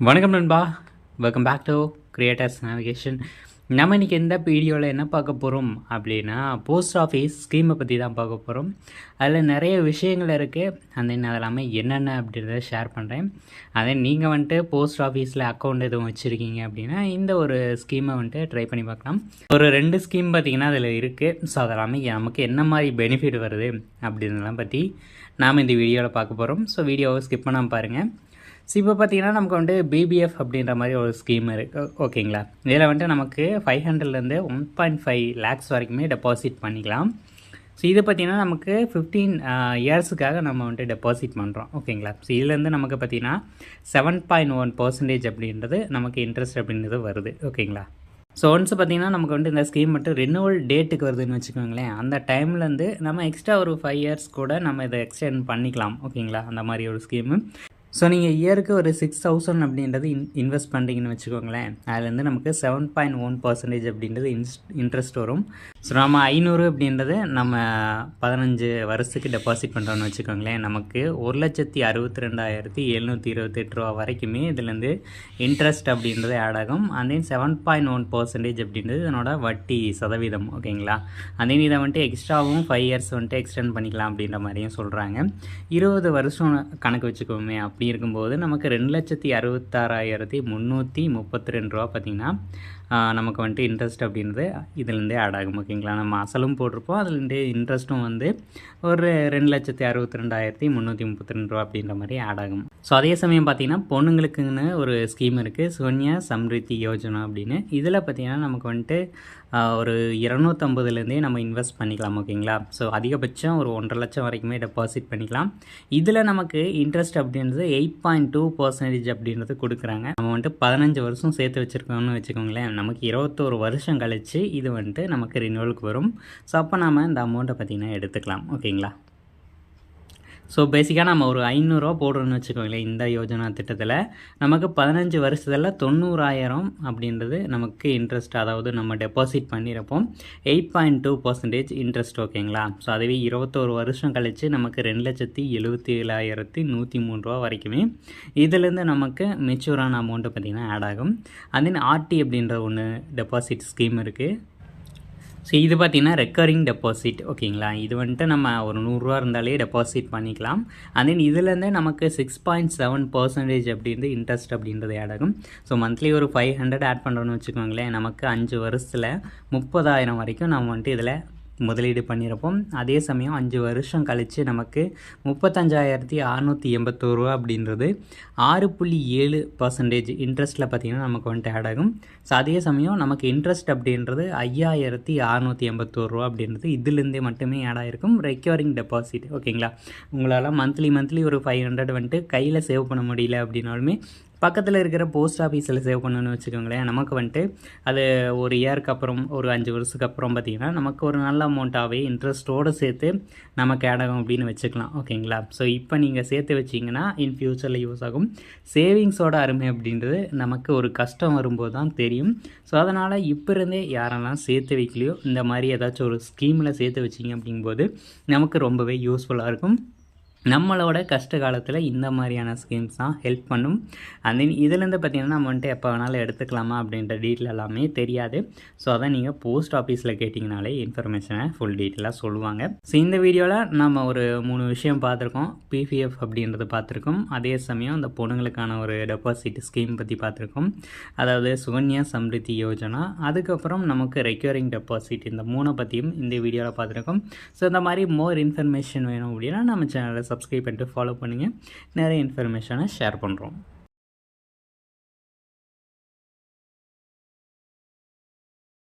வணக்கம் நண்பா, welcome back to Creators Navigation. நம்ம இன்றைக்கி எந்த வீடியோவில் என்ன பார்க்க போகிறோம் அப்படின்னா, போஸ்ட் ஆஃபீஸ் ஸ்கீமை பற்றி தான் பார்க்க போகிறோம். அதில் நிறைய விஷயங்கள் இருக்குது. அது எல்லாமே என்னென்ன அப்படின்றத ஷேர் பண்ணுறேன். அதே நீங்கள் வந்துட்டு போஸ்ட் ஆஃபீஸில் அக்கௌண்ட் எதுவும் வச்சுருக்கீங்க அப்படின்னா இந்த ஒரு ஸ்கீமை வந்துட்டு ட்ரை பண்ணி பார்க்கலாம். ஒரு 2 ஸ்கீம் பார்த்திங்கன்னா அதில் இருக்குது. ஸோ அதெல்லாமே நமக்கு என்ன மாதிரி பெனிஃபிட் வருது அப்படின்றதெல்லாம் பற்றி நாம் இந்த வீடியோவில் பார்க்க போகிறோம். ஸோ வீடியோவை ஸ்கிப் பண்ணாமல் பாருங்கள். ஸோ இப்போ பார்த்தீங்கன்னா நமக்கு வந்துட்டு பிபிஎஃப் அப்படின்ற மாதிரி ஒரு ஸ்கீம் இருக்குது, ஓகேங்களா. இதில் வந்துட்டு நமக்கு 500லேருந்து 1.5 lakhs வரைக்குமே டெபாசிட் பண்ணிக்கலாம். ஸோ இது பார்த்திங்கன்னா நமக்கு 15 இயர்ஸுக்காக நம்ம வந்துட்டு டெபாசிட் பண்ணுறோம், ஓகேங்களா. ஸோ இதுலேருந்து நமக்கு பார்த்திங்கன்னா 7.1% அப்படின்றது நமக்கு இன்ட்ரெஸ்ட் அப்படின்றது வருது, ஓகேங்களா. ஸோ ஒன்ஸ் பார்த்திங்கன்னா நமக்கு வந்துட்டு இந்த ஸ்கீம் மட்டும் ரினுவல் டேட்டுக்கு வருதுன்னு வச்சுக்கோங்களேன். அந்த டைம்லேருந்து நம்ம எக்ஸ்ட்ரா ஒரு 5 years கூட நம்ம இதை எக்ஸ்டெண்ட் பண்ணிக்கலாம், ஓகேங்களா. அந்த மாதிரி ஒரு ஸ்கீமு. ஸோ நீங்கள் இயருக்கு ஒரு 6,000 அப்படின்றது இன்வெஸ்ட் பண்ணுறீங்கன்னு வச்சுக்கோங்களேன். அதுலேருந்து நமக்கு 7.1% அப்படின்றது இன்ட்ரெஸ்ட் வரும். ஸோ நம்ம 500 அப்படின்றது நம்ம 15 வருஷத்துக்கு டெபாசிட் பண்ணுறோன்னு வச்சுக்கோங்களேன். நமக்கு 1,62,728 ரூபா வரைக்குமே இதுலேருந்து இன்ட்ரெஸ்ட் அப்படின்றது ஆட் ஆகும். அண்ட் தென் 7.1% அப்படின்றது இதனோட வட்டி சதவீதம், ஓகேங்களா. அண்ட் தென் இதை வந்துட்டு எக்ஸ்ட்ராவும் 5 years வந்துட்டு எக்ஸ்டெண்ட் பண்ணிக்கலாம் அப்படின்ற மாதிரியும் சொல்கிறாங்க. 20 வருஷம் கணக்கு வச்சுக்கோமே. அப்படி இருக்கும்போது நமக்கு 2,66,332 ரூபா பார்த்திங்கன்னா நமக்கு வந்துட்டு இன்ட்ரெஸ்ட் அப்படின்றது இதுலேருந்தே ஆட் ஆகும், ஓகேங்களா. நம்ம அசலும் போட்டிருப்போம், அதுலேருந்தே இன்ட்ரெஸ்ட்டும் வந்து ஒரு 2,62,332 ரூபா அப்படின்ற மாதிரி ஆட் ஆகும். ஸோ அதே சமயம் பார்த்திங்கன்னா பொண்ணுங்களுக்குன்னு ஒரு ஸ்கீம் இருக்குது, சுகன்யா சம்ரித்தி யோஜனா அப்படின்னு. இதில் பார்த்திங்கன்னா நமக்கு வந்துட்டு ஒரு 250லேருந்தே நம்ம இன்வெஸ்ட் பண்ணிக்கலாம், ஓகேங்களா. ஸோ அதிகபட்சம் ஒரு 1.5 லட்சம் வரைக்குமே டெபாசிட் பண்ணிக்கலாம். இதில் நமக்கு இன்ட்ரெஸ்ட் அப்படின்றது 8.2% அப்படின்றது கொடுக்குறாங்க. நம்ம வந்துட்டு 15 வருஷம் சேர்த்து வச்சுருக்கோம்னு வச்சுக்கோங்களேன். நமக்கு 21 வருஷம் கழித்து இது வந்துட்டு நமக்கு ரினியூவலுக்கு வரும். ஸோ அப்போ நம்ம இந்த அமௌண்ட்டை பார்த்திங்கன்னா எடுத்துக்கலாம், ஓகேங்களா. ஸோ பேசிக்காக நம்ம ஒரு 500 ரூபா போடுறோன்னு வச்சுக்கோங்களேன். இந்த யோஜனா திட்டத்தில் நமக்கு 15 வருஷத்தில் 90,000 அப்படின்றது நமக்கு இன்ட்ரெஸ்ட், அதாவது நம்ம டெபாசிட் பண்ணியிருப்போம் 8.2% இன்ட்ரெஸ்ட், ஓகேங்களா. ஸோ அதுவே 21 வருஷம் கழித்து நமக்கு 2,77,103 ரூபா வரைக்குமே இதுலேருந்து நமக்கு மெச்சூரான அமௌண்ட்டு பார்த்திங்கன்னா ஆட் ஆகும். அண்ட் தென் ஆர்டி அப்படின்ற ஒன்று டெபாசிட் ஸ்கீம் இருக்குது. ஸோ இது பார்த்திங்கன்னா ரெக்கரிங் டெபாசிட், ஓகேங்களா. இது வந்துட்டு நம்ம ஒரு 100 ரூபா இருந்தாலே டெபாசிட் பண்ணிக்கலாம். அண்ட் தென் இதுலேருந்தே நமக்கு 6.7% அப்படின்றது இன்ட்ரெஸ்ட் அப்படின்றது ஆட் ஆகும். ஸோ மந்த்லி ஒரு 500 ஆட் பண்ணுறோன்னு வச்சுக்கோங்களேன். நமக்கு 5 வருஷத்தில் 30,000 வரைக்கும் நம்ம வந்துட்டு இதில் முதலீடு பண்ணியிருப்போம். அதே சமயம் 5 வருஷம் கழித்து நமக்கு 35,681 ரூபா அப்படின்றது 6.7% இன்ட்ரெஸ்ட்டில் பார்த்திங்கன்னா நமக்கு வந்துட்டு ஆட் ஆகும். ஸோ அதே சமயம் நமக்கு இன்ட்ரெஸ்ட் அப்படின்றது 5,681 ரூபா அப்படின்றது இதுலேருந்தே மட்டுமே ஆட் ஆகிருக்கும். ரெக்கரிங் டெபாசிட், ஓகேங்களா. உங்களால் மந்த்லி ஒரு 500 வந்துட்டு கையில் சேவ் பண்ண முடியல அப்படின்னாலுமே பக்கத்தில் இருக்கிற போஸ்ட் ஆஃபீஸில் சேவ் பண்ணணும்னு வச்சுக்கோங்களேன். நமக்கு வந்துட்டு அது ஒரு இயருக்கு அப்புறம் ஒரு 5 வருஷத்துக்கு அப்புறம் பார்த்திங்கன்னா நமக்கு ஒரு நல்ல அமௌண்ட்டாகவே இன்ட்ரெஸ்ட்டோடு சேர்த்து நமக்கு ஆட் ஆகும் அப்படின்னு வச்சுக்கலாம், ஓகேங்களா. ஸோ இப்போ நீங்கள் சேர்த்து வச்சிங்கன்னா இன் ஃப்யூச்சரில் யூஸ் ஆகும். சேவிங்ஸோட அருமை அப்படின்றது நமக்கு ஒரு கஷ்டம் வரும்போது தான் தெரியும். ஸோ அதனால் இப்போ இருந்தே யாரெல்லாம் சேர்த்து வைக்கலையோ இந்த மாதிரி ஏதாச்சும் ஒரு ஸ்கீமில் சேர்த்து வச்சிங்க அப்படிங்கும்போது நமக்கு ரொம்பவே யூஸ்ஃபுல்லாக இருக்கும். நம்மளோட கஷ்ட காலத்தில் இந்த மாதிரியான ஸ்கீம்ஸ் தான் ஹெல்ப் பண்ணும். அண்ட் தென் இதுலேருந்து பார்த்திங்கன்னா நம்ம வந்துட்டு எப்போ வேணாலும் எடுத்துக்கலாமா அப்படின்ற டீட்டெயில் எல்லாமே தெரியாது. ஸோ அதை நீங்கள் போஸ்ட் ஆஃபீஸில் கேட்டிங்கனாலே இன்ஃபர்மேஷனை ஃபுல் டீட்டெயிலாக சொல்லுவாங்க. ஸோ இந்த வீடியோவில் நம்ம ஒரு 3 விஷயம் பார்த்துருக்கோம். பிபிஎஃப் அப்படின்றது பார்த்துருக்கோம். அதே சமயம் இந்த பொண்ணுங்களுக்கான ஒரு டெபாசிட் ஸ்கீம் பற்றி பார்த்துருக்கோம், அதாவது சுகன்யா சம்ரித்தி யோஜனா. அதுக்கப்புறம் நமக்கு ரெக்கரிங் டெபாசிட், இந்த 3 பற்றியும் இந்த வீடியோவில் பார்த்துருக்கோம். ஸோ இந்த மாதிரி மோர் இன்ஃபர்மேஷன் வேணும் அப்படின்னா நம்ம சேனலை சப்ஸ்கிரைப் பண்ணிட்டு ஃபாலோ பண்ணுங்கள். நிறைய இன்ஃபர்மேஷனை ஷேர் பண்ணுறோம்.